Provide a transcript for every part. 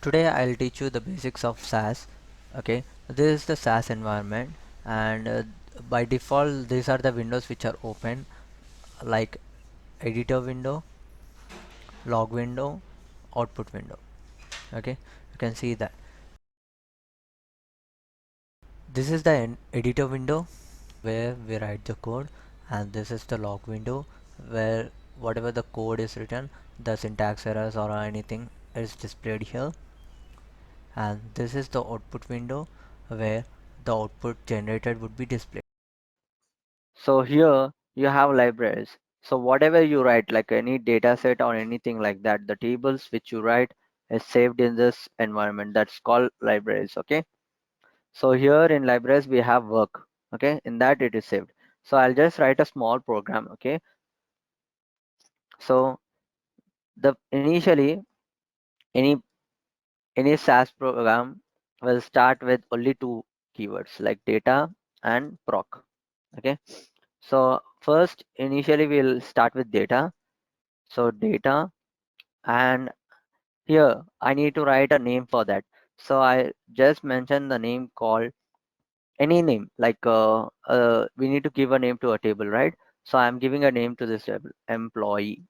Today I'll teach you the basics of SAS. Okay, this is the SAS environment, and by default these are the windows which are open, like editor window, log window, output window. Okay, you can see that this is the editor window where we write the code, and this is the log window where whatever the code is written, the syntax errors or anything is displayed here. And this is the output window where the output generated would be displayed. So here you have libraries. So whatever you write, like any data set or anything like that, the tables which you write is saved in this environment. That's called libraries. Okay. So here in libraries we have work. Okay. In that it is saved. So I'll just write a small program. Okay. So the initially any SAS program will start with only two keywords like data and proc. Okay. So first initially we'll start with data. So data, and here I need to write a name for that. So I just mentioned the name called any name, like we need to give a name to a table, right? So I'm giving a name to this table, employee.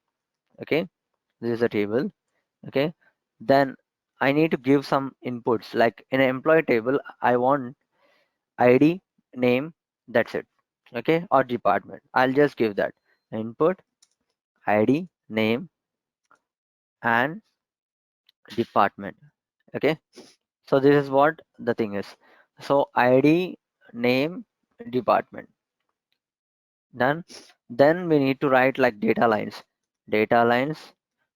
Okay, this is a table. Okay, then I need to give some inputs, like in an employee table I want ID, name, that's it. Okay, or department, I'll just give that input, ID, name, and department. Okay, so this is what the thing is. So ID, name, department. Then we need to write like data lines. Data lines.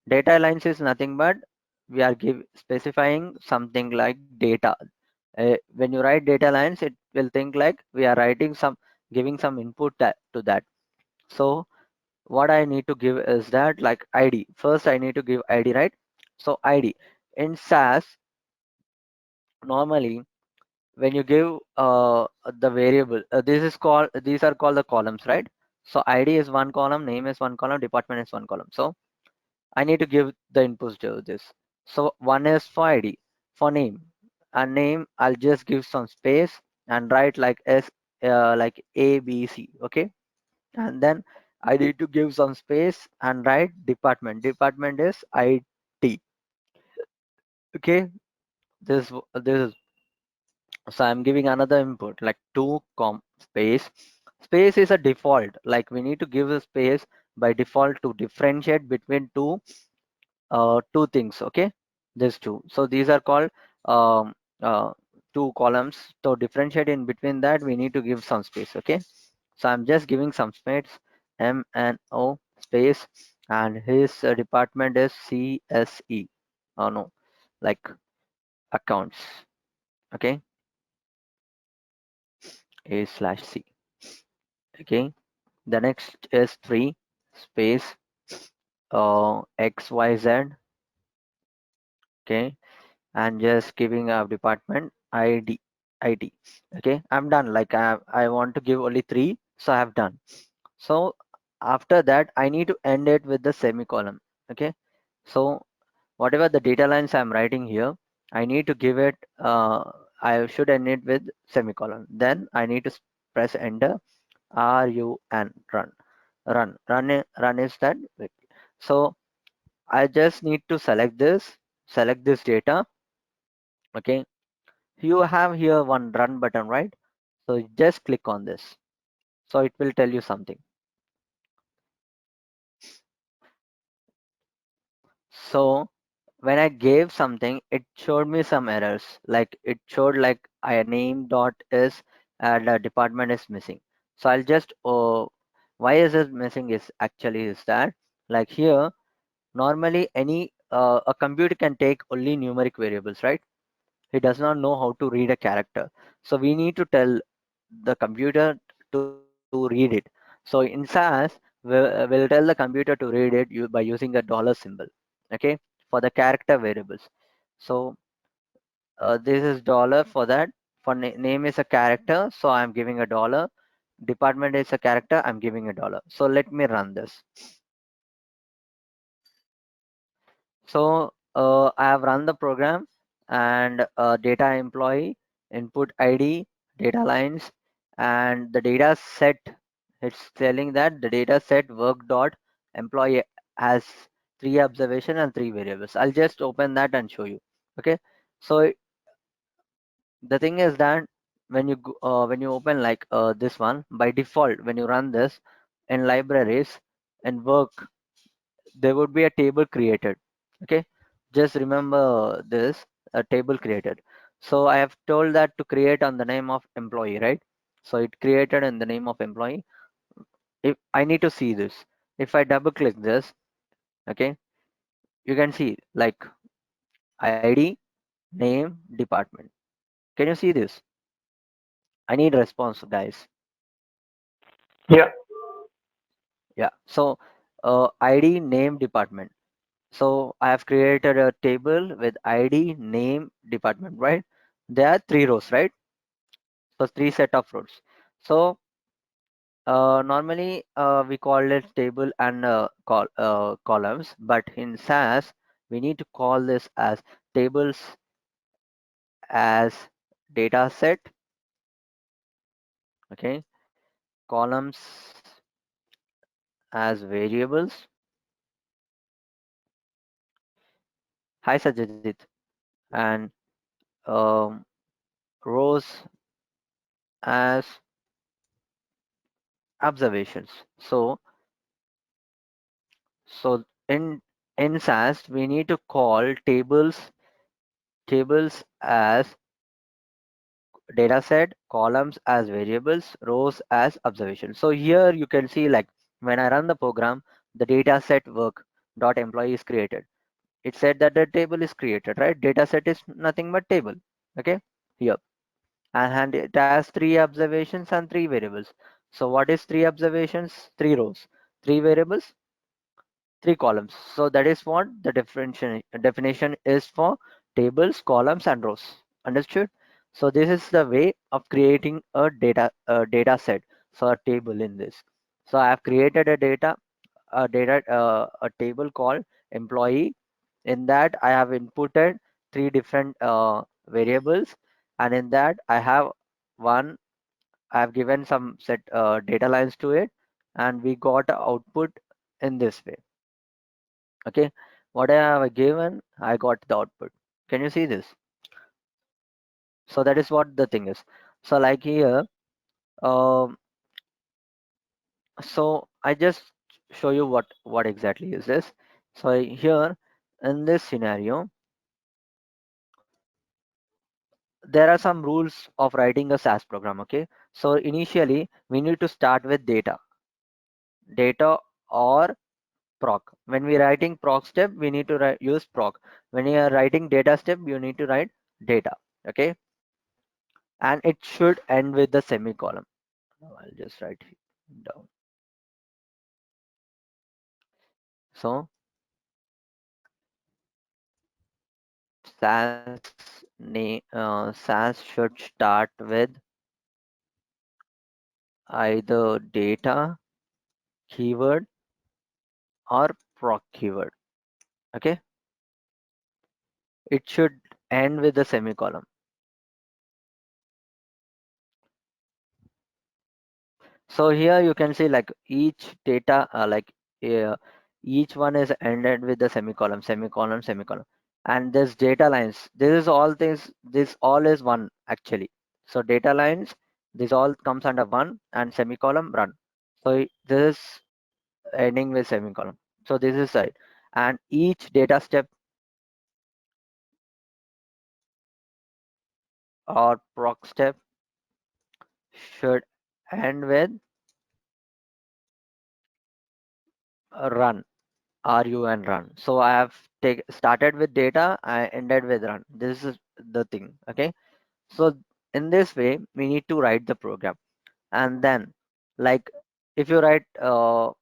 Data lines is nothing but we are specifying something like data. When you write data lines, it will think like we are writing some, giving some input to that. So what I need to give is that like ID. First I need to give ID, right? So ID in SAS normally when you give the variable, these are called the columns, right? So ID is one column, name is one column, department is one column. So I need to give the inputs to this. So one is for ID. For name, and name I'll just give some space and write like like ABC. Okay, and then I need to give some space and write department is IT. Okay, this is, so I'm giving another input like two com space. Space is a default, like we need to give a space by default to differentiate between two things. Okay, these two, so these are called um, uh, two columns. To differentiate in between that we need to give some space. Okay, so I'm just giving some space, M and O space, and his department is CSE. Oh no, like accounts. Okay, A/C. Okay, the next is 3 space XYZ. Okay, and just giving a department ID. Okay, I'm done. Like I want to give only 3, so I have done. So after that I need to end it with the semicolon. Okay, so whatever the data lines I'm writing here, I need to give it I should end it with semicolon. Then I need to press enter. RUN, run is that. So I just need to select this data. Okay, you have here one run button, right? So just click on this, so it will tell you something. So when I gave something, it showed me some errors, like it showed like I name dot is and the department is missing. So I'll just why is it missing is actually is that, like here normally any a computer can take only numeric variables, right? He does not know how to read a character. So we need to tell the computer to read it. So in SAS, we'll tell the computer to read it by using a dollar symbol. Okay, for the character variables. So this is dollar for that. For name is a character, so I'm giving a dollar. Department is a character, I'm giving a dollar. So let me run this. So I have run the program. and data employee, input ID, data lines, and the data set. It's telling that the data set work dot employee has three observation and three variables. I'll just open that and show you. Okay, so the thing is that when you open like this one, by default when you run this in libraries and work, there would be a table created. Okay, just remember this, a table created. So I have told that to create on the name of employee, right? So it created in the name of employee. If I need to see this, if I double click this, okay, you can see like ID, name, department. Can you see this? I need response, guys. Yeah. Yeah, so ID, name, department. So I have created a table with ID, name, department, right? There are three rows, right? So three set of rows. So normally we call it table and columns, but in SAS we need to call this as tables as data set, okay? Columns as variables. Hi Sajid, and um, rows as observations. So in SAS we need to call tables as data set, columns as variables, rows as observations. So here you can see like when I run the program, the data set work dot employee is created. It said that the table is created, right? Data set is nothing but table. Okay, here, and it has three observations and three variables. So what is three observations? Three rows, three variables, three columns. So that is what the definition is for tables, columns, and rows. Understood? So this is the way of creating a data set. So a table in this. So I have created a table called employee. In that I have inputted three different variables, and in that I have one. I have given some set data lines to it, and we got a output in this way. Okay, what I have given, I got the output. Can you see this? So that is what the thing is. So like here, um, so I just show you what exactly is this. So here in this scenario, there are some rules of writing a SAS program. Okay, so initially we need to start with data or proc. When we writing proc step, we need to use proc. When you are writing data step, you need to write data. Okay, and it should end with the semicolon. Now I'll just write down. So SAS should start with either data keyword or proc keyword. Okay, it should end with the semicolon. So here you can see like each data uh, each one is ended with the semicolon, semicolon, semicolon, and this data lines, this is all things, this all is one actually. So data lines, this all comes under one, and semicolon run. So this is ending with semicolon. So this is right, and each data step or proc step should end with run. RUN run. So I have started with data, I ended with run. This is the thing. Okay. So in this way, we need to write the program, and then like if you write the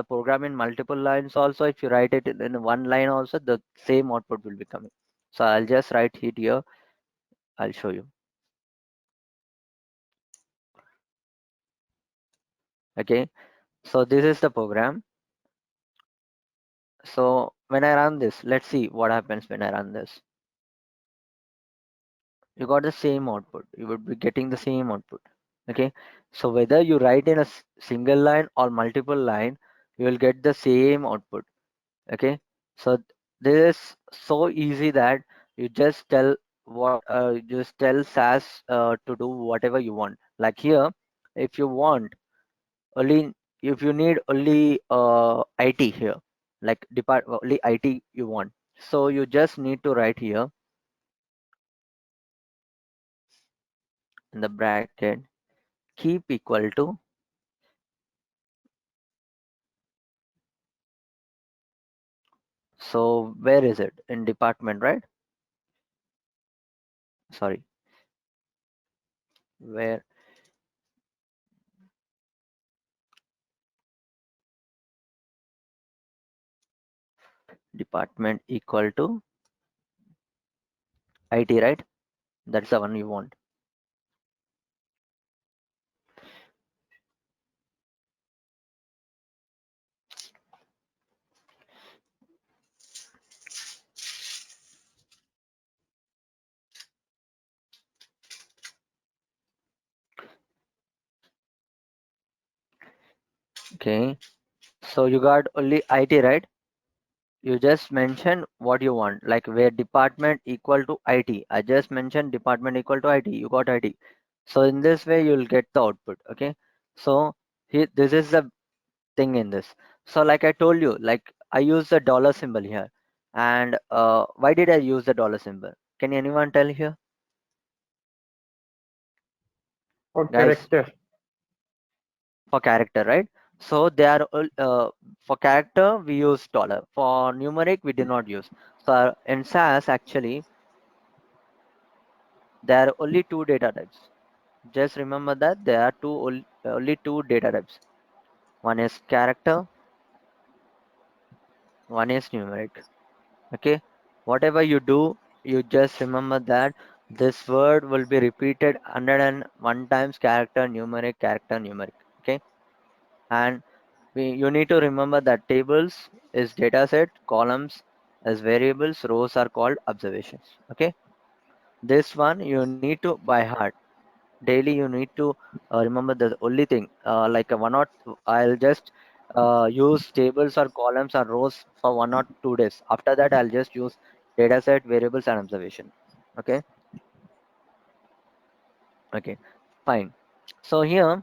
program in multiple lines, also if you write it in one line, also the same output will be coming. So I'll just write it here. I'll show you. Okay. So this is the program. So when I run this, let's see what happens when I run this. you got the same output. You would be getting the same output. Okay, so whether you write in a single line or multiple line, you will get the same output. Okay, so this is so easy that you just tell you just tell SAS to do whatever you want. Like here, if you want only, if you need only IT here, like only IT you want, so you just need to write here in the bracket keep equal to, so where is it in department, right? Sorry, where department equal to IT, right? That's the one you want. Okay, so you got only IT, right? You just mention what you want, like where department equal to IT. I just mentioned department equal to IT. You got IT. So in this way, you'll get the output. Okay. So here, this is the thing in this. So like I told you, like I use the dollar symbol here. And why did I use the dollar symbol? Can anyone tell here, For guys? character. For character, right? So they are for character we use dollar. For numeric we did not use. So in SAS actually there are only two data types. Just remember that there are only two data types. One is character, one is numeric. Okay. Whatever you do, you just remember that this word will be repeated 101 times character numeric. Okay. And you need to remember that tables is data set, columns as variables, rows are called observations. Okay. This one you need to by heart. Daily you need to remember the only thing like a one or I'll just use tables or columns or rows for 1 or 2 days. After that I'll just use dataset, variables and observation. Okay. Okay, fine. So here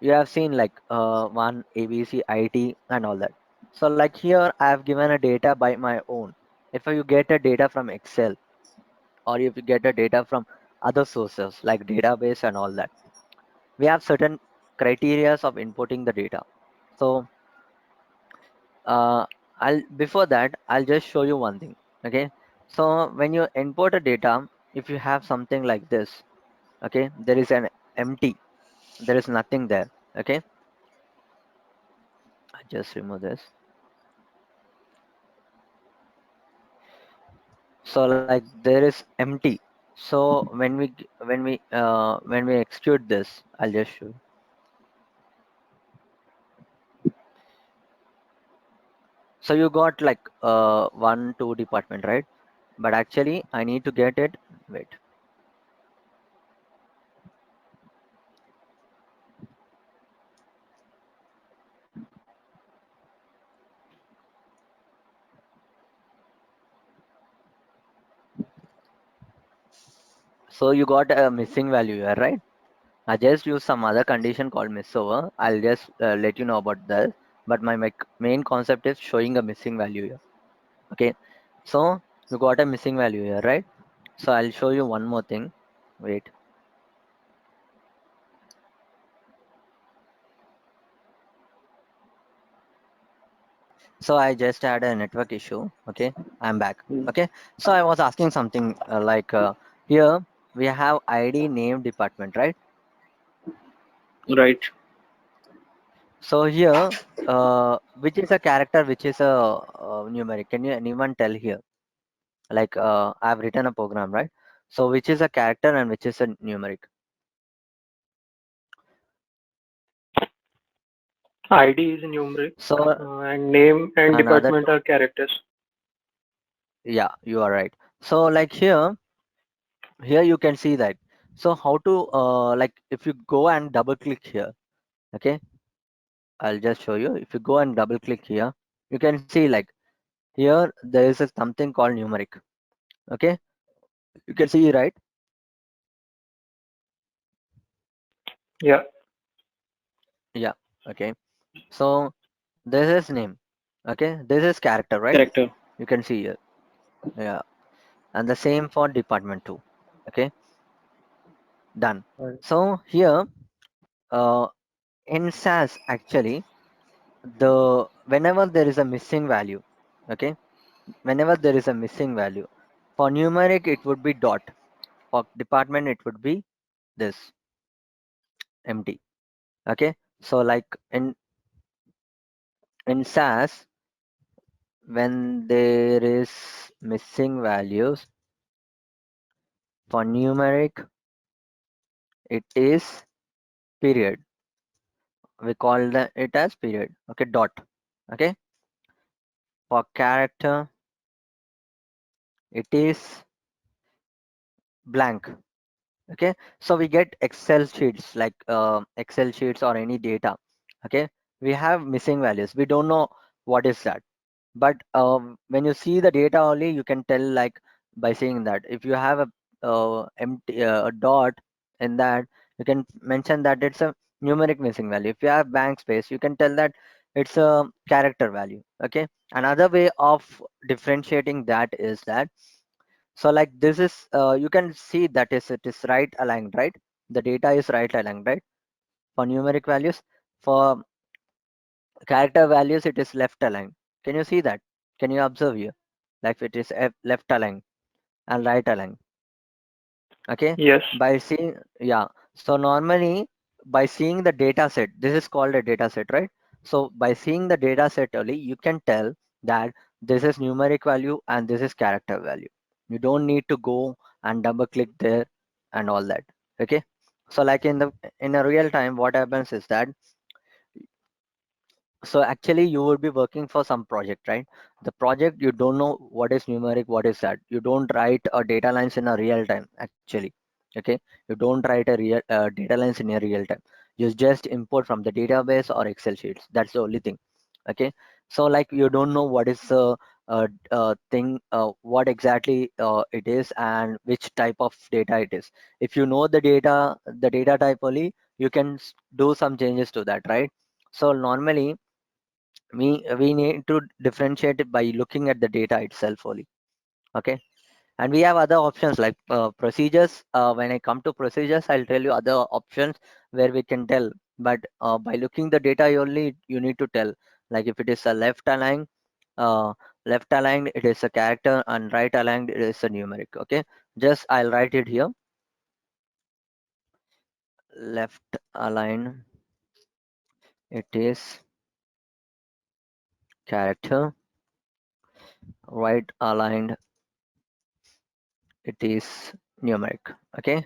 you have seen like one ABC IT and all that. So like here I have given a data by my own. If you get a data from Excel or if you get a data from other sources like database and all that, we have certain criterias of importing the data. So I'll before that I'll just show you one thing. Okay, so when you import a data, if you have something like this, okay, there is an empty, there is nothing there. Okay, I just remove this. So like there is empty. So when we execute this, I'll just show you. So you got like one two department, right? But actually I need to get it. Wait. So you got a missing value here, right? I just use some other condition called miss over. I'll just let you know about that. But my main concept is showing a missing value here. Okay. So you got a missing value here, right? So I'll show you one more thing. Wait. So I just had a network issue. Okay. I'm back. Okay. So I was asking something here we have ID name department, right? Right. So here, which is a character, which is a numeric? Can you anyone tell here? Like I've written a program, right? So which is a character and which is a numeric? ID is numeric, So and name and another department are characters. yeah, you are right. So like here, Here you can see that. So how to like if you go and double click here, okay, I'll just show you. If you go and double click here, you can see like here there is a something called numeric. Okay, you can see right. Yeah. Yeah. Okay. So this is name. Okay, this is character, right? Character. You can see here. Yeah, and the same for department too. Okay, done. Right. So here uh, in SAS actually the whenever there is a missing value, okay, whenever there is a missing value, for numeric it would be dot, for department it would be this empty. Okay, so like in SAS when there is missing values for numeric it is period, we call it as period. Okay, dot. Okay, for character it is blank. Okay, so we get excel sheets like excel sheets or any data. Okay, we have missing values, we don't know what is that, but when you see the data only you can tell like by seeing that if you have a empty a dot in that, you can mention that it's a numeric missing value. If you have blank space you can tell that it's a character value. Okay, another way of differentiating that is that, so like this is you can see that is it is right aligned, right? The data is right aligned, right? For numeric values, for character values it is left aligned. Can you see that? Can you observe here like it is left aligned and right aligned? Okay, Yes. by seeing, yeah, so normally by seeing the data set, this is called a data set, right? So by seeing the data set only you can tell that this is numeric value and this is character value. You don't need to go and double click there and all that. Okay, so like in a real time what happens is that, so actually you would be working for some project, right? The project you don't know what is numeric, what is that, you don't write a data lines in a real time actually. Okay, you don't write a real data lines in a real time, you just import from the database or excel sheets, that's the only thing. Okay, so like you don't know what is the thing, what exactly it is and which type of data it is. If you know the data type only, you can do some changes to that, right? So normally we need to differentiate it by looking at the data itself only. Okay, and we have other options like procedures. When I come to procedures I'll tell you other options where we can tell, but by looking the data only you need to tell, like if it is a uh, left aligned it is a character and right aligned it is a numeric. Okay, just I'll write it here. Left aligned it is character, right aligned it is numeric. Okay,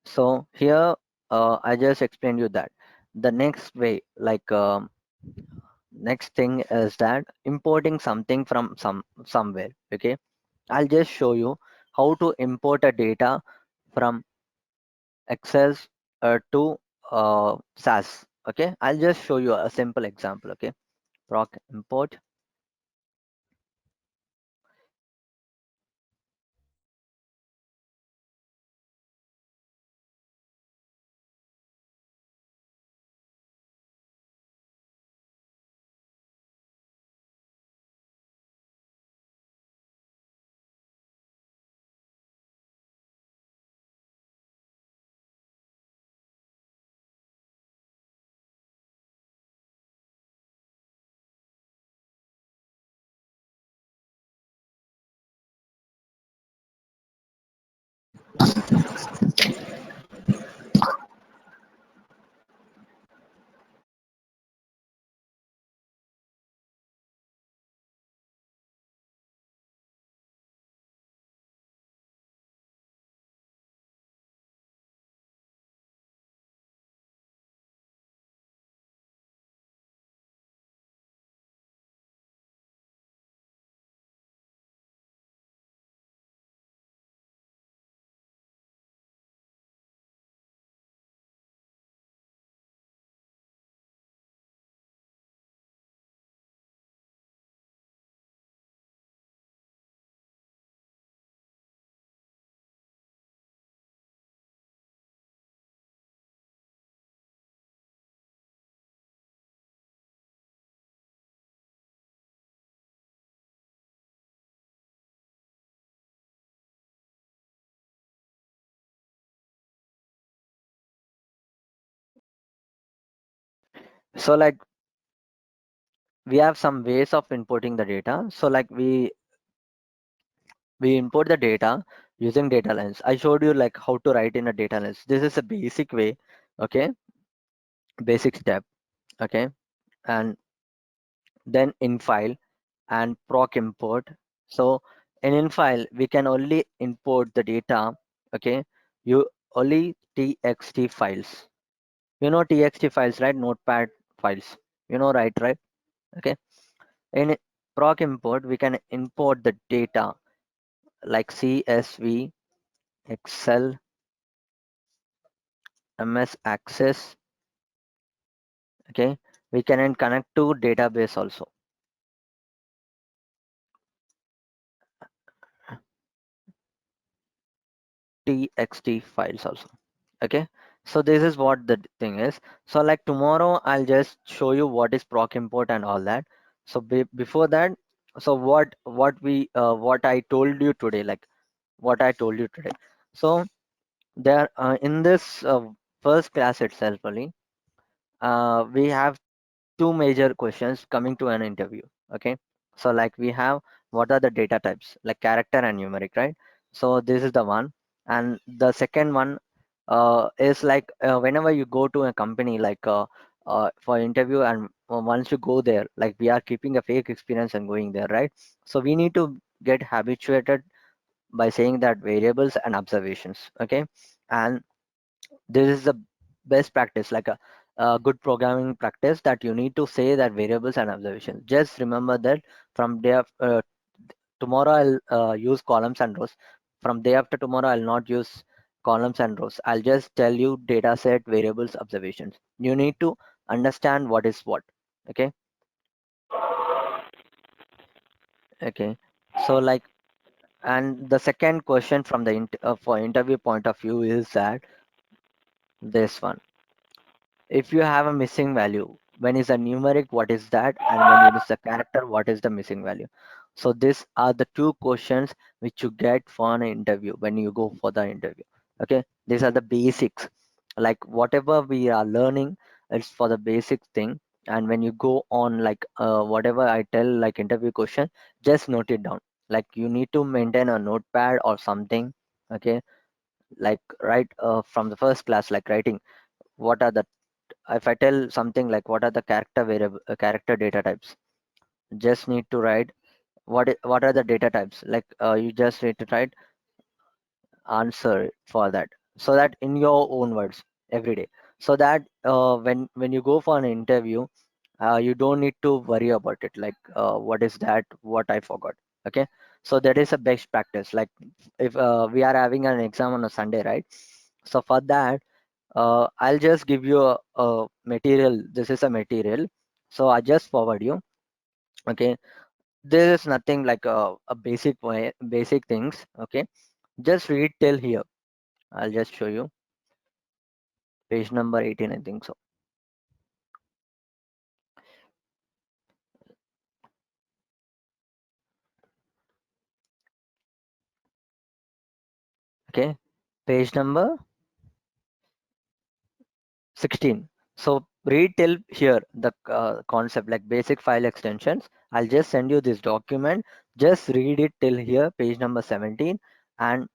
so here I just explained you that. The next way, like next thing is that importing something from somewhere. Okay, I'll just show you how to import a data from Excel to SAS. Okay, I'll just show you a simple example. Okay, proc import So like we have some ways of importing the data. So like we import the data using data lens. I showed you like how to write in a data lens. This is a basic way, okay, basic step, okay, and then in file and proc import. So in file we can only import the data, okay, you only txt files. You know txt files, right? Notepad files. You know, right? Okay. In proc import, we can import the data like CSV, Excel, MS Access. Okay, we can then connect to database also. TXT files also. Okay, so this is what the thing is. So like tomorrow, I'll just show you what is proc import and all that. So before that, so what I told you today, like what I told you today. So there in this first class itself, only, we have two major questions coming to an interview. Okay, so like we have what are the data types, like character and numeric, right? So this is the one, and the second one is like whenever you go to a company like for interview, and once you go there, like we are keeping a fake experience and going there, right? So we need to get habituated by saying that variables and observations. Okay, and this is the best practice, like a good programming practice, that you need to say that variables and observations. Just remember that from tomorrow I'll use columns and rows. From day after tomorrow I'll not use columns and rows. I'll just tell you data set, variables, observations. You need to understand what is what. Okay. Okay, so like, and the second question from the for interview point of view is that this one: if you have a missing value, when is a numeric, what is that, and when it is a character, what is the missing value? So these are the two questions which you get for an interview when you go for the interview. Okay, these are the basics. Like whatever we are learning, it's for the basic thing. And when you go on, like whatever I tell, like interview question, just note it down. Like you need to maintain a notepad or something. Okay, like right from the first class, like writing what are the, if I tell something like what are the character variable character data types, just need to write what are the data types. Like you just need to write answer for that, so that in your own words every day, so that when you go for an interview, you don't need to worry about it, like what is that, what I forgot. Okay, so that is a best practice. Like if we are having an exam on a Sunday, right? So for that, I'll just give you a material. This is a material, so I just forward you. Okay, there is nothing like a basic way, basic things. Okay, just read till here. I'll just show you page number 18, I think so. Okay, page number 16. So read till here the concept, like basic file extensions. I'll just send you this document. Just read it till here, page number 17, and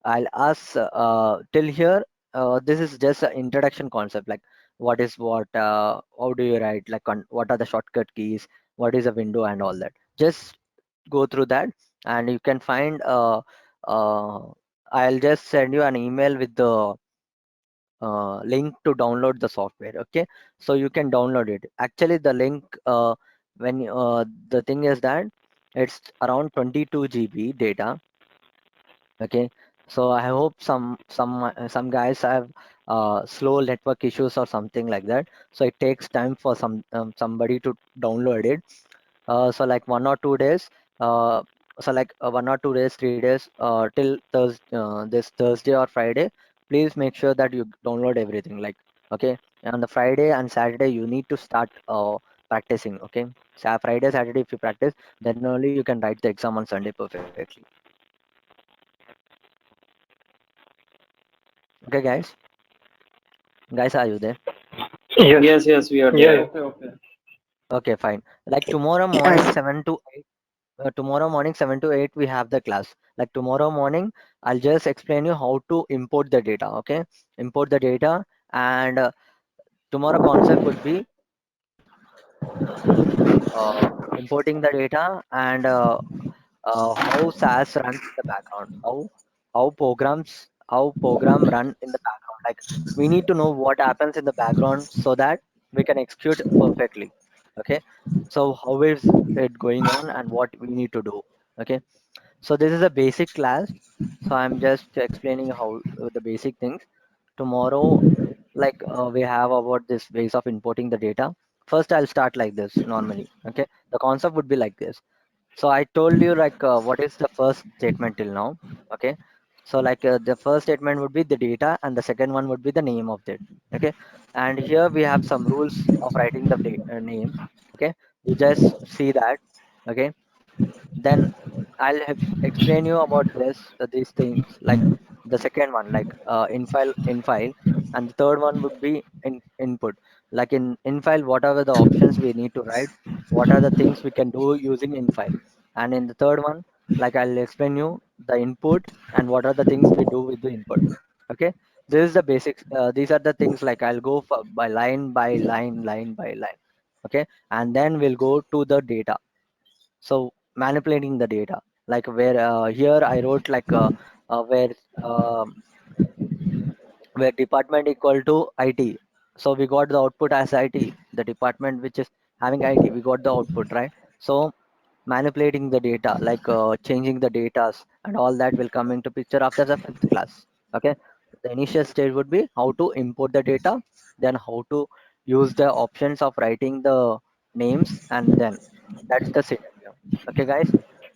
I'll ask till here. This is just an introduction concept, like what is what, how do you write, like what are the shortcut keys, what is a window, and all that. Just go through that, and you can find. Uh, I'll just send you an email with the link to download the software. Okay, so you can download it. Actually, the link when the thing is that it's around 22 GB data. Okay, so I hope some guys have slow network issues or something like that, so it takes time for somebody to download it. So like 1 or 2 days, uh, so like 1 or 2 days, 3 days, till this Thursday or Friday, please make sure that you download everything. Like, okay, on the Friday and Saturday you need to start practicing. Okay, Friday, Saturday, if you practice, then only you can write the exam on Sunday perfectly. Okay, guys, are you there? Yes. Yes, yes, we are Yeah. there. Yeah. Okay, okay. Okay, fine. Like tomorrow morning, Yes. 7 to 8. Tomorrow morning, 7 to 8, we have the class. Like tomorrow morning, I'll just explain you how to import the data. Okay, import the data, and tomorrow concept would be importing the data and how SAS runs in the background, how program run in the background. Like we need to know what happens in the background so that we can execute perfectly. Okay, so how is it going on and what we need to do. Okay, so this is a basic class. So I'm just explaining how the basic things. Tomorrow, like we have about this ways of importing the data. First, I'll start like this normally. Okay, the concept would be like this. So I told you like what is the first statement till now. Okay, so like the first statement would be the data and the second one would be the name of it. Okay, and here we have some rules of writing the names. Okay, you just see that. Okay, then I'll explain you about these things like the second one like in file, and the third one would be in input. Like in file, what are the options we need to write, what are the things we can do using in file, and in the third one, like I'll explain you the input and what are the things we do with the input. Okay, this is the basics. These are the things like I'll go for by line by line. Okay, and then we'll go to the data. So manipulating the data, like where here I wrote like where um where department equal to IT. So we got the output as IT, the department which is having IT, we got the output, right? So manipulating the data, like changing the datas and all that will come into picture after the fifth class. Okay, the initial stage would be how to import the data, then how to use the options of writing the names, and then that's the scenario. Okay, guys.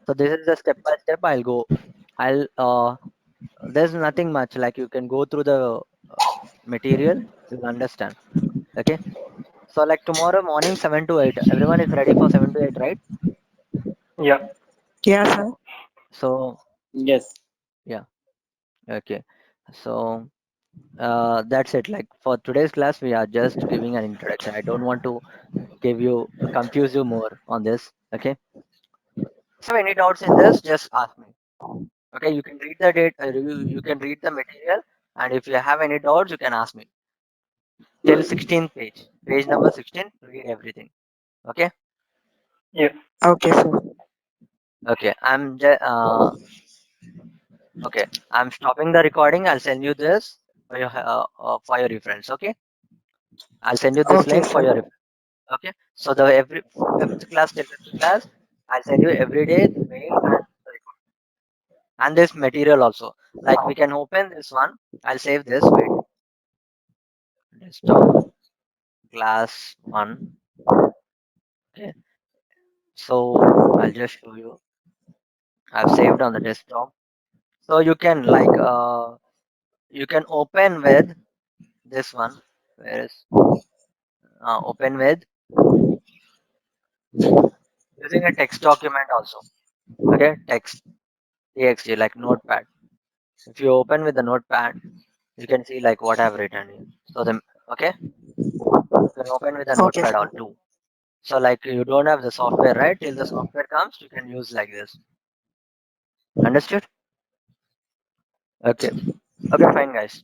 So this is the step by step. I'll there's nothing much, like you can go through the material, you'll understand. Okay, so like tomorrow morning 7 to 8, everyone is ready for 7 to 8, right? Yeah. Yes, sir. So Yes. yeah, okay, so that's it. Like for today's class we are just giving an introduction. I don't want to give you confuse you more on this. Okay, if you have any doubts in this, just ask me. Okay, you can read the you can read the material, and if you have any doubts you can ask me till 16th page number 16, read everything. Okay. Yeah. Okay, sir. Okay, okay, I'm stopping the recording. I'll send you this for your reference. Okay, I'll send you this Okay, link for sir. your reference. Okay, so the every fifth class till fifth class, I'll send you every day the mail and the record and this material also. Like we can open this one. I'll save this. Wait, desktop class one. Okay, so I'll just show you. I've saved on the desktop. So you can like you can open with this one. Where is open with using a text document also. Okay, text txt like notepad. If you open with the notepad, you can see like what I've written here. So the okay, you can open with a Okay, notepad sir. all too. So like you don't have the software, right? Till the software comes, you can use like this. Understood? Okay, okay, fine, guys.